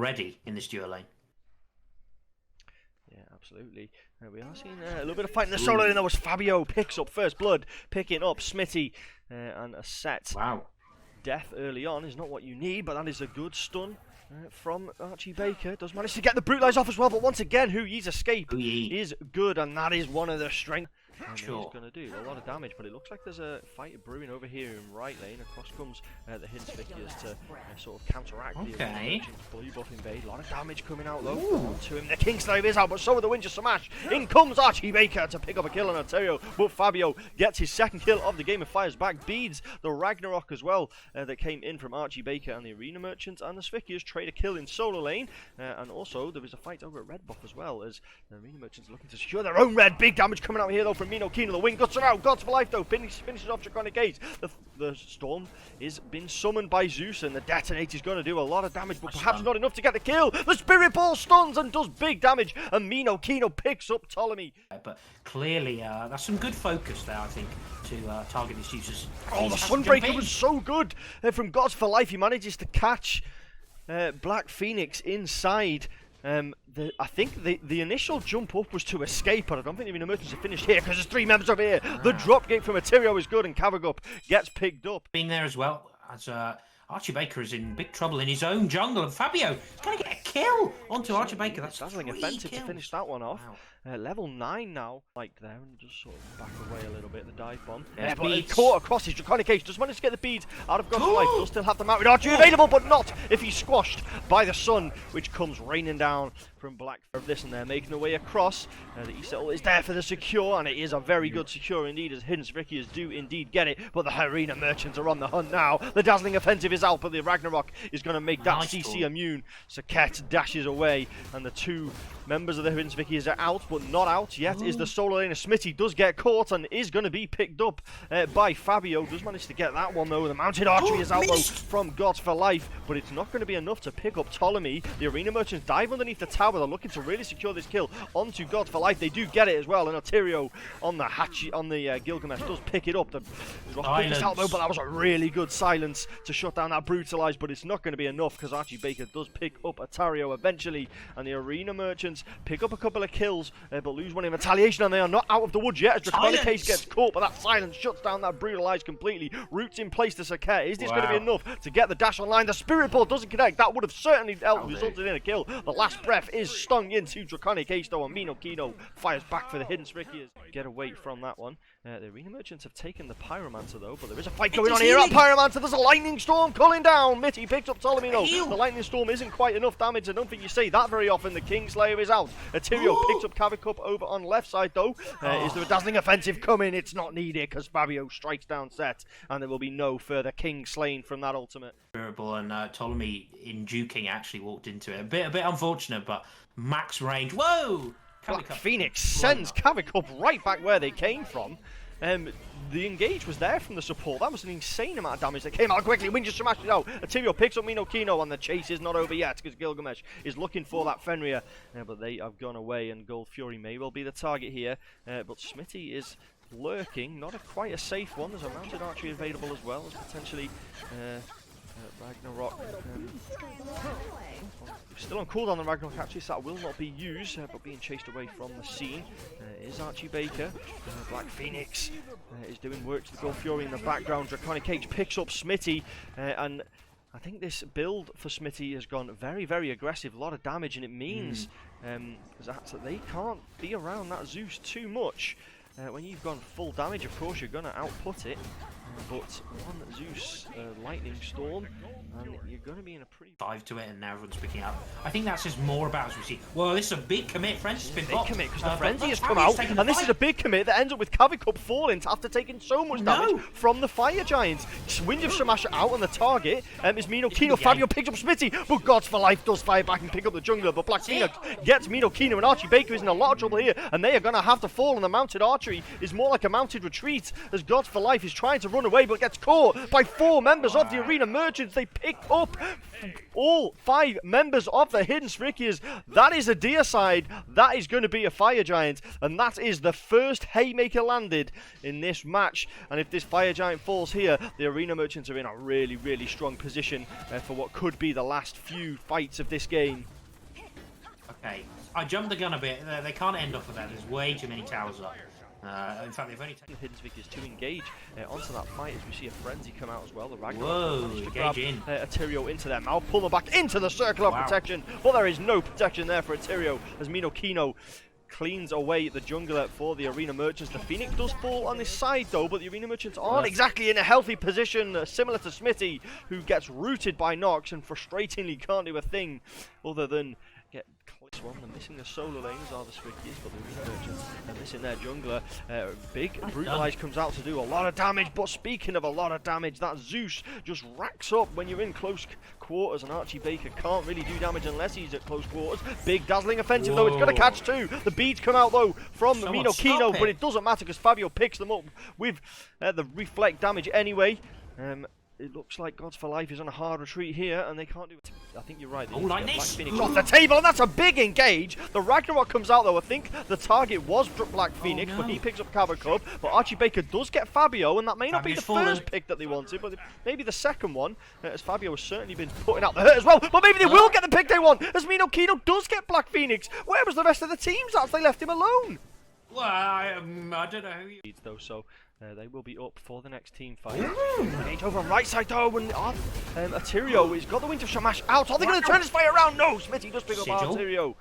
already in this duo lane. Yeah, absolutely. We are seeing a little bit of fight in the solo lane. There was Fabio picks up first blood, picking up Smitty, and a set. Wow. Death early on is not what you need, but that is a good stun from Archie Baker. Does manage to get the brutalize off as well, but once again, Huyi's escape is good, and that is one of the strengths. He's going to do a lot of damage, but it looks like there's a fight brewing over here in right lane. Across comes the Svirikas to sort of counteract the bully buff invade. A lot of damage coming out though to him. The Kingslayer is out, but so are the Winter Smash. In comes Archie Baker to pick up a kill on Otiro, but Fabio gets his second kill of the game and fires back. Beads the Ragnarok as well that came in from Archie Baker, and the Arena Merchants and the Svirikas trade a kill in solo lane. And also there is a fight over at red buff as well, as the Arena Merchants are looking to secure their own red. Big damage coming out here though from Kino. The wing guts are out. Gods for life though. Finishes off DragonicAce. The storm is been summoned by Zeus, and the detonator is going to do a lot of damage, but perhaps not enough to get the kill. The Spirit Ball stuns and does big damage, and Kino picks up Ptolomey. But clearly, that's some good focus there, I think, to target these users. Oh, the Sunbreaker was so good from Gods for Life. He manages to catch Black Phoenix inside. I think the initial jump up was to escape, but I don't think the emergency finished here because there's three members over here. The drop gate from Otiro is good, and Cavagup gets picked up. Being there as well, as Archie Baker is in big trouble in his own jungle, and Fabio is going to get a kill onto Archie Baker. That's dazzling offensive to finish that one off. Wow. Level 9 now, like there, and just sort of back away a little bit, the dive bomb. But he caught across his DragonicAce, does manage to get the beads out of God's life, does still have the Mount Archery available, but not if he's squashed by the sun, which comes raining down from Black of this, and they're making their way across. The East is there for the secure, and it is a very good secure indeed, as Hidden Svirikas do indeed get it, but the Arena Merchants are on the hunt now. The dazzling offensive is out, but the Ragnarok is going to make that CC immune. Saket dashes away, and the two members of the Hidden Svirikas are out, but not out yet is the solo lane. Smitty does get caught and is going to be picked up by Fabio. Does manage to get that one though. The mounted archery is out though from Gods for Life, but it's not going to be enough to pick up Ptolomey. The Arena Merchants dive underneath the tower. They're looking to really secure this kill onto Gods for Life. They do get it as well, and Otiro on the Gilgamesh does pick it up. The out though, but that was a really good silence to shut down that brutalize, but it's not going to be enough because Archie Baker does pick up Otiro eventually, and the Arena Merchants pick up a couple of kills, but lose one in retaliation, and they are not out of the woods yet as DragonicAce gets caught, but that silence shuts down that brutalize completely. Roots in place to Saket. Is this going to be enough to get the dash online? The Spirit Ball doesn't connect. That would have certainly resulted in a kill. The last breath is stung into DragonicAce though, and Kino fires back for the Hidden Svirikas. Get away from that one. The Arena Merchants have taken the Pyromancer though, but there is a fight going on here at Pyromancer. There's a lightning storm calling down. Mitty picks up Ptolomey though. The lightning storm isn't quite enough damage. I don't think you see that very often. The Kingslayer is out. Otiro picks up Cavagup over on left side though. Is there a dazzling offensive coming? It's not needed because Fabio strikes down set, and there will be no further king slain from that ultimate. Terrible, and Ptolomey in Duking actually walked into it. A bit unfortunate, but max range. Whoa! Black Phoenix sends Cavagup right back where they came from. The engage was there from the support. That was an insane amount of damage that came out quickly. Wind just smashed it out. Otiro picks up Kino, and the chase is not over yet because Gilgamesh is looking for that Fenrir. But they have gone away, and Gold Fury may well be the target here. But Smitty is lurking. Not quite a safe one. There's a mounted archery available as well as potentially Ragnarok. Still on cooldown the Ragnarok actually, so that will not be used, but being chased away from the scene is Archie Baker. Black Phoenix is doing work to the Gold Fury in the background. DragonicAce picks up Smitty, and I think this build for Smitty has gone very, very aggressive. A lot of damage, and it means that they can't be around that Zeus too much. When you've gone full damage, of course, you're going to output it. But one Zeus lightning storm, and you're going to be in a pretty dive to it, and now everyone's picking up. I think that's just more about, as we see, well, this is a big commit. Frenzy has been big commit because the Frenzy has come out, and this is a big commit that ends up with Cavagup falling after taking so much damage from the Fire Giants. Wind of Smash out on the target. Is Kino. Fabio picks up Smitty, but Gods for Life does fire back and pick up the jungler. But Black Phoenix gets Kino, and Archie Baker is in a lot of trouble here, and they are going to have to fall. And the mounted archery is more like a mounted retreat as Gods for Life is trying to run run away, but gets caught by 4 members of the Arena Merchants. They pick up all 5 members of the Hidden Svirikas. That is a deicide. That is going to be a Fire Giant. And that is the first Haymaker landed in this match. And if this Fire Giant falls here, the Arena Merchants are in a really, really strong position for what could be the last few fights of this game. Okay, I jumped the gun a bit. They can't end off of that. There's way too many towers up. In fact, they've only taken Hidden Svirikas to engage onto that fight as we see a frenzy come out as well. The Ragnarok Whoa, managed to grab in. Otiro into their mouth, pull them back into the circle of protection, but there is no protection there for Otiro as Minokino cleans away the jungler for the Arena Merchants. The Phoenix does fall on this side though, but the Arena Merchants aren't exactly in a healthy position, similar to Smithy, who gets rooted by Nox and frustratingly can't do a thing other than get close one. They're missing the solo lanes are the Svirikas, but the Arena Merchants are missing their jungler. Big Brutalize comes out to do a lot of damage, but speaking of a lot of damage, that Zeus just racks up when you're in close quarters, and Archie Baker can't really do damage unless he's at close quarters. Big dazzling offensive though, it's going to catch 2. The beads come out though from Minokino, but it doesn't matter because Fabio picks them up with the reflect damage anyway. It looks like Gods for Life is on a hard retreat here, and they can't do it. I think you're right. They like Black this. Phoenix off the table, and that's a big engage. The Ragnarok comes out, though. I think the target was Black Phoenix, but he picks up Cavacub. But Archie Baker does get Fabio, and that may not be the first pick that they wanted, but maybe the second one, as Fabio has certainly been putting out the hurt as well. But maybe they will get the pick they want, as Minokino does get Black Phoenix. Where was the rest of the teams at? They left him alone. Well, I don't know who you... Though, so they will be up for the next team fight. Engage over on right side though, and Otiro has got the Winter Shamash out. Are they going to turn this fight around? No, Smitty does pick up Otiro.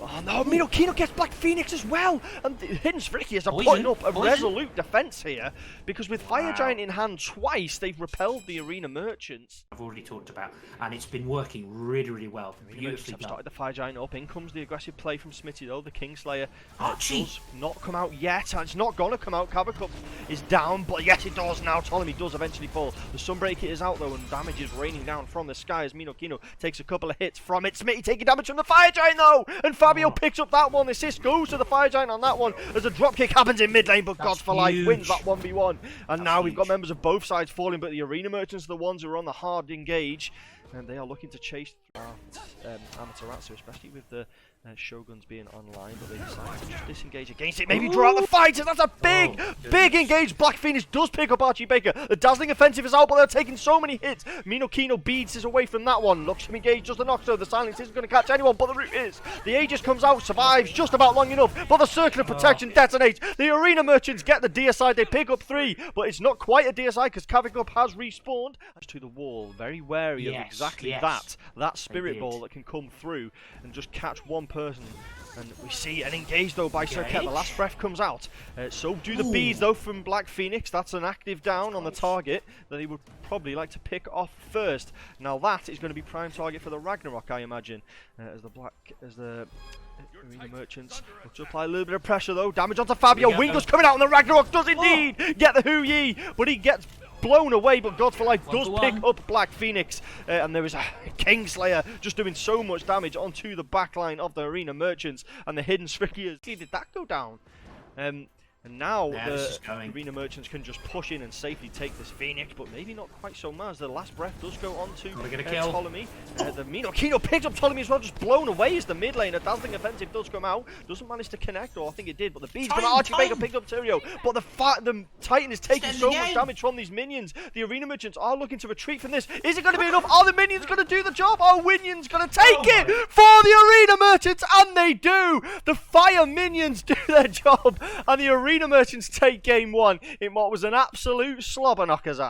Oh no, Minokino gets Black Phoenix as well! And the Hidden Svirikas are putting up a resolute defense here, because with Fire Giant in hand twice, they've repelled the Arena Merchants. I've already talked about, and it's been working really, really well. Beautifully done. Started the Fire Giant up, in comes the aggressive play from Smitty though, the Kingslayer. Does not come out yet, and it's not gonna come out. Cavacub is down, but yes it does now. Ptolomey does eventually fall. The Sunbreaker is out though, and damage is raining down from the sky as Minokino takes a couple of hits from it. Smitty taking damage from the Fire Giant though, and Fabio picks up that one. The assist goes to the Fire Giant on that one as a dropkick happens in mid lane, but Gods for Life wins that 1v1. And now we've got members of both sides falling, but the Arena Merchants are the ones who are on the hard engage, and they are looking to chase Amaterasu, especially with the Shoguns being online, but they decide to just disengage against it, maybe draw out the fight, and that's a big engage. Black Phoenix does pick up Archie Baker. The dazzling offensive is out, but they're taking so many hits. Minokino beads is away from that one. Looks to engage just the knock, so the silence isn't going to catch anyone, but the root is. The Aegis comes out, survives just about long enough, but the circle of protection detonates. The Arena Merchants get the deicide, they pick up 3, but it's not quite a deicide because Cavacub has respawned. To the wall, very wary of exactly that spirit ball that can come through and just catch one person. And we see an engage though by Circuit. The last breath comes out. So do the bees though from Black Phoenix. That's an active down on the target that he would probably like to pick off first. Now that is going to be prime target for the Ragnarok, I imagine, as the Arena Merchants look to apply a little bit of pressure though. Damage onto Fabio. Wingus coming out, and the Ragnarok does indeed get the Hoo-Yee, but he gets blown away, but Gods for Life does pick up Black Phoenix, and there is a Kingslayer just doing so much damage onto the backline of the Arena Merchants, and the Hidden Svirikas. Did that go down? And now the Arena Merchants can just push in and safely take this Phoenix, but maybe not quite so much. The last breath does go on to Ptolomey. The Minokino picks up Ptolomey as well, just blown away as the mid lane. A dazzling offensive does come out. Doesn't manage to connect, or I think it did, but the beads come out. Archie Baker picks up Tyrio, but the Titan is taking so much damage from these minions. The Arena Merchants are looking to retreat from this. Is it going to be enough? Are the minions going to do the job? Are Minions going to take it for the Arena Merchants? And they do! The Fire Minions do their job, and the Arena Merchants take game 1 in what was an absolute slobber knockers.